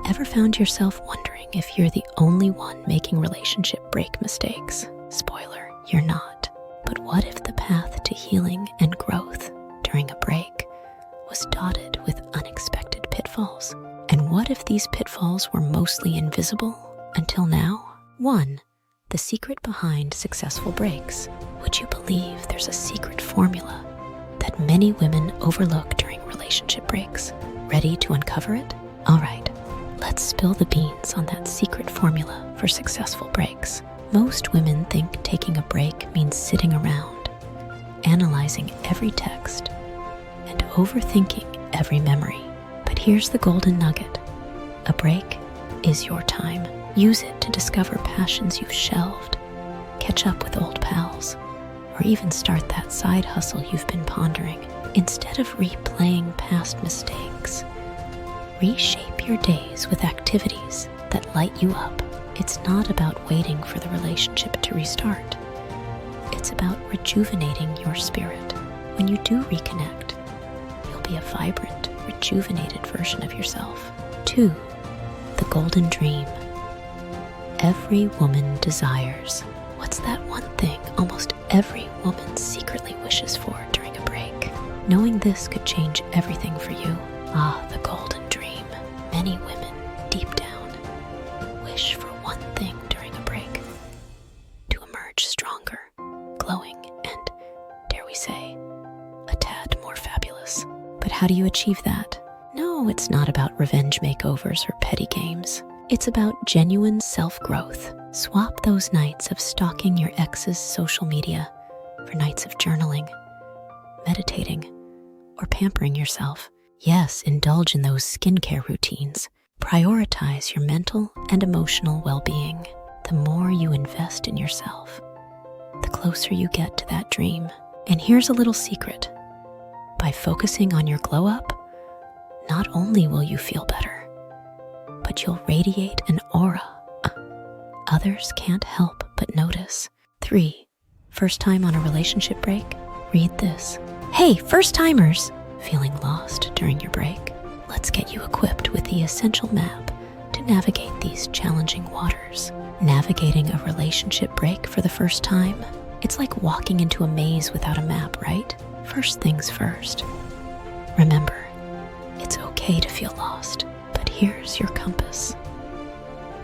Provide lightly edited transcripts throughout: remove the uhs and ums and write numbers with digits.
Ever found yourself wondering if you're the only one making relationship break mistakes? Spoiler, you're not. But what if the path to healing and growth during a break was dotted with unexpected pitfalls? And what if these pitfalls were mostly invisible until now? 1. The secret behind successful breaks. Would you believe there's a secret formula that many women overlook during relationship breaks? Ready to uncover it? All right, let's spill the beans on that secret formula for successful breaks. Most women think taking a break means sitting around, analyzing every text, and overthinking every memory. But here's the golden nugget. A break is your time. Use it to discover passions you've shelved, catch up with old pals, or even start that side hustle you've been pondering. Instead of replaying past mistakes, reshape your days with activities that light you up. It's not about waiting for the relationship to restart. It's about rejuvenating your spirit. When you do reconnect, you'll be a vibrant, rejuvenated version of yourself. 2. The golden dream. Every woman desires. What's that one thing almost every woman secretly wishes for during a break? Knowing this could change everything for you. Ah, the golden dream. Many women, deep down, wish for one thing during a break: to emerge stronger, glowing, and, dare we say, a tad more fabulous. But how do you achieve that? No, it's not about revenge makeovers or petty games. It's about genuine self-growth. Swap those nights of stalking your ex's social media for nights of journaling, meditating, or pampering yourself. Yes, indulge in those skincare routines. Prioritize your mental and emotional well-being. The more you invest in yourself, the closer you get to that dream. And here's a little secret. By focusing on your glow-up, not only will you feel better, but you'll radiate an aura others can't help but notice. 3. First time on a relationship break? Read this. Hey, first-timers! Feeling lost during your break? Let's get you equipped with the essential map to navigate these challenging waters. Navigating a relationship break for the first time? It's like walking into a maze without a map, right? First things first. Remember, it's okay to feel lost, but here's your compass.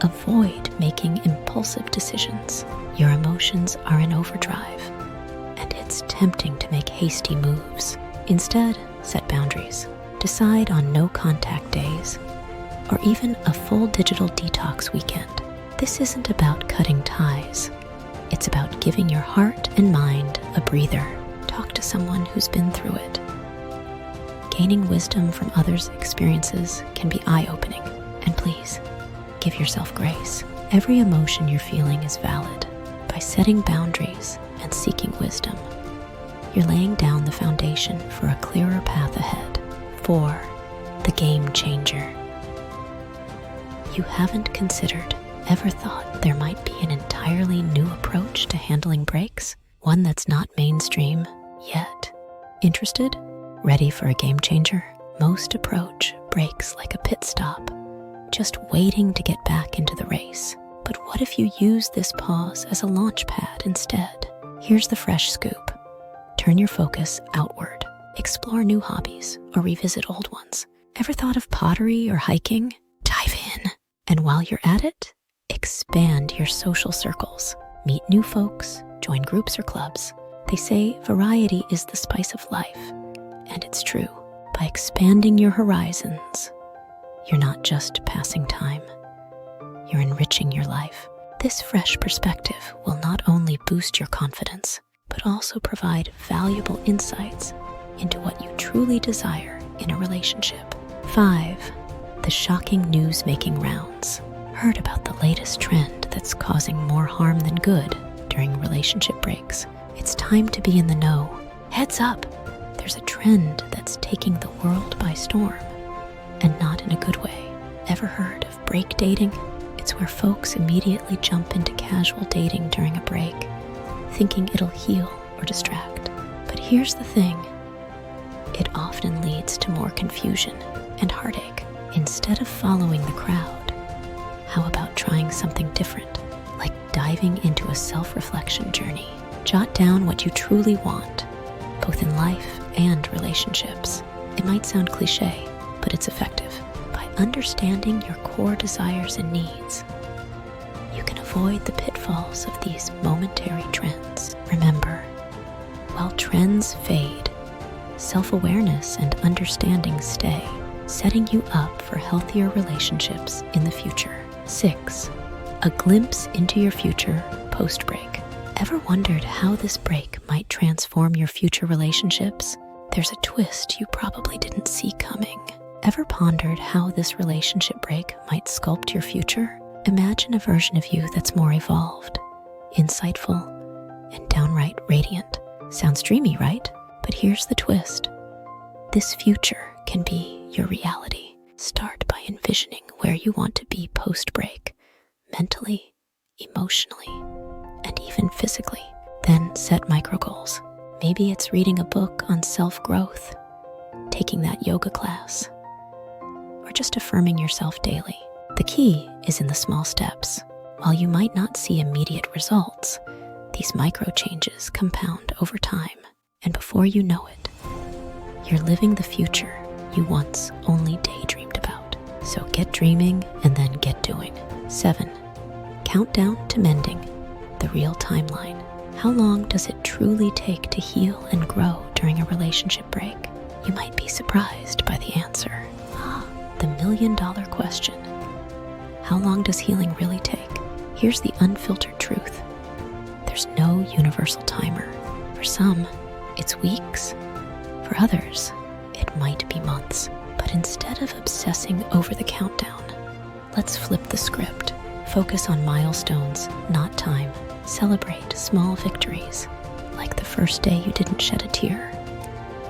Avoid making impulsive decisions. Your emotions are in overdrive, and it's tempting to make hasty moves. Instead, set boundaries. Decide on no contact days, or even a full digital detox weekend. This isn't about cutting ties. It's about giving your heart and mind a breather. Talk to someone who's been through it. Gaining wisdom from others' experiences can be eye-opening. And please, give yourself grace. Every emotion you're feeling is valid. By setting boundaries and seeking wisdom, you're laying down the foundation for a clearer path ahead. 4. The game changer. You haven't considered, ever thought there might be an entirely new approach to handling breaks? One that's not mainstream yet. Interested? Ready for a game changer? Most approach breaks like a pit stop, just waiting to get back into the race. But what if you use this pause as a launch pad instead? Here's the fresh scoop. Turn your focus outward. Explore new hobbies or revisit old ones. Ever thought of pottery or hiking? Dive in. And while you're at it, expand your social circles. Meet new folks, join groups or clubs. They say variety is the spice of life, and it's true. By expanding your horizons, you're not just passing time, you're enriching your life. This fresh perspective will not only boost your confidence, but also provide valuable insights into what you truly desire in a relationship. 5. The shocking news making rounds. Heard about the latest trend that's causing more harm than good during relationship breaks? It's time to be in the know. Heads up, there's a trend that's taking the world by storm, and not in a good way. Ever heard of break dating? It's where folks immediately jump into casual dating during a break, thinking it'll heal or distract. But here's the thing. It often leads to more confusion and heartache. Instead of following the crowd, something different, like diving into a self-reflection journey. Jot down what you truly want, both in life and relationships. It might sound cliche, but it's effective. By understanding your core desires and needs, you can avoid the pitfalls of these momentary trends. Remember, while trends fade, self-awareness and understanding stay, setting you up for healthier relationships in the future. 6. A glimpse into your future post-break. Ever wondered how this break might transform your future relationships? There's a twist you probably didn't see coming. Ever pondered how this relationship break might sculpt your future? Imagine a version of you that's more evolved, insightful, and downright radiant. Sounds dreamy, right? But here's the twist. This future can be your reality. Start by envisioning where you want to be post-break, mentally, emotionally, and even physically. Then set micro goals. Maybe it's reading a book on self-growth, taking that yoga class, or just affirming yourself daily. The key is in the small steps. While you might not see immediate results, these micro changes compound over time, and before you know it, you're living the future you once only daydreamed about. So get dreaming and then get doing. 7. Countdown to mending, the real timeline. How long does it truly take to heal and grow during a relationship break? You might be surprised by the answer. The million-dollar question. How long does healing really take? Here's the unfiltered truth. There's no universal timer. For some, it's weeks. For others, it might be months. But instead of obsessing over the countdown, let's flip the script. Focus on milestones, not time. Celebrate small victories, like the first day you didn't shed a tear,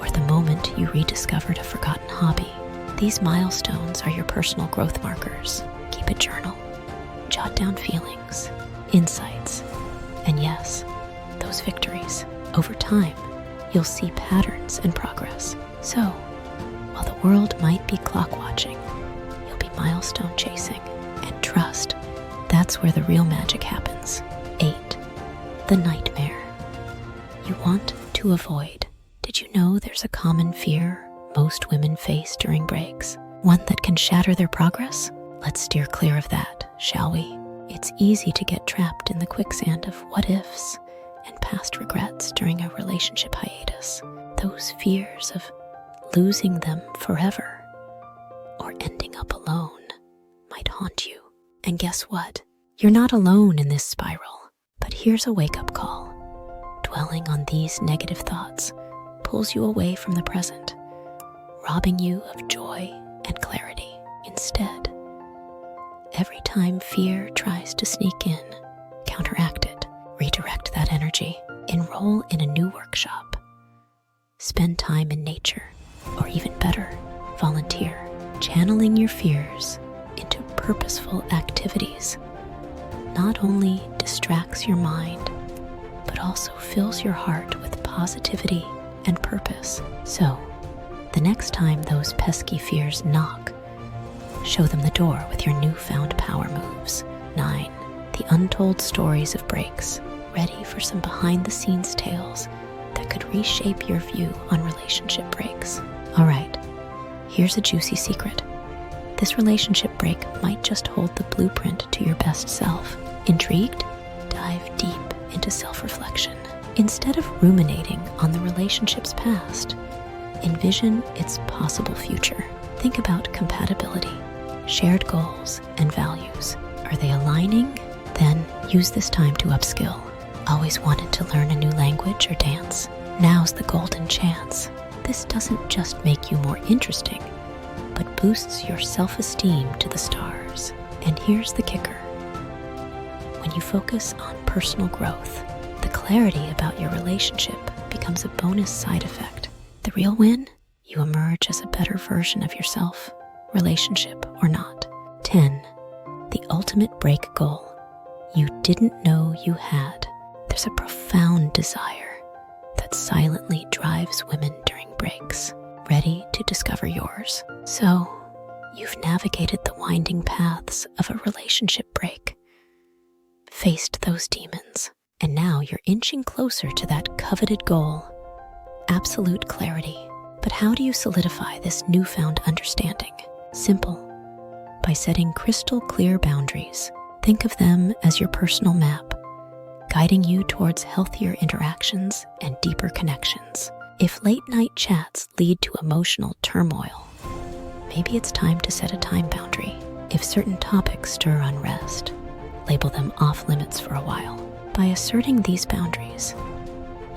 or the moment you rediscovered a forgotten hobby. These milestones are your personal growth markers. Keep a journal. Jot down feelings, insights, and yes, those victories. Over time, you'll see patterns and progress. So, while the world might be clock watching, you'll be milestone chasing. And trust, that's where the real magic happens. 8. The nightmare you want to avoid. Did you know there's a common fear most women face during breaks? One that can shatter their progress? Let's steer clear of that, shall we? It's easy to get trapped in the quicksand of what-ifs and past regrets during a relationship hiatus. Those fears of losing them forever or ending up alone might haunt you. And guess what? You're not alone in this spiral. But here's a wake-up call. Dwelling on these negative thoughts pulls you away from the present, robbing you of joy and clarity. Instead, every time fear tries to sneak in, counteract it, redirect that energy, enroll in a new workshop, spend time in nature, or even better, volunteer. Channeling your fears into purposeful activities not only distracts your mind, but also fills your heart with positivity and purpose. So, the next time those pesky fears knock, show them the door with your newfound power moves. 9. The untold stories of breaks, ready for some behind-the-scenes tales that could reshape your view on relationship breaks. All right, here's a juicy secret. This relationship break might just hold the blueprint to your best self. Intrigued? Dive deep into self-reflection. Instead of ruminating on the relationship's past, envision its possible future. Think about compatibility, shared goals, and values. Are they aligning? Then use this time to upskill. Always wanted to learn a new language or dance? Now's the golden chance. This doesn't just make you more interesting, but boosts your self-esteem to the stars. And here's the kicker. When you focus on personal growth, the clarity about your relationship becomes a bonus side effect. The real win? You emerge as a better version of yourself, relationship or not. 10. The ultimate break goal you didn't know you had. There's a profound desire that silently drives women during breaks. Ready to discover yours? So, you've navigated the winding paths of a relationship break, faced those demons, and now you're inching closer to that coveted goal, absolute clarity. But how do you solidify this newfound understanding? Simple. By setting crystal clear boundaries. Think of them as your personal map, guiding you towards healthier interactions and deeper connections. If late night chats lead to emotional turmoil, maybe it's time to set a time boundary. If certain topics stir unrest, label them off limits for a while. By asserting these boundaries,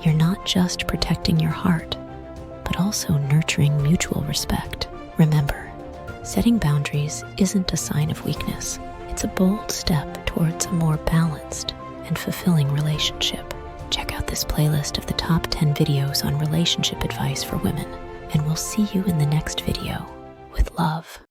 you're not just protecting your heart, but also nurturing mutual respect. Remember, setting boundaries isn't a sign of weakness. It's a bold step towards a more balanced and fulfilling relationship. Check out this playlist of the top 10 videos on relationship advice for women, and we'll see you in the next video with love.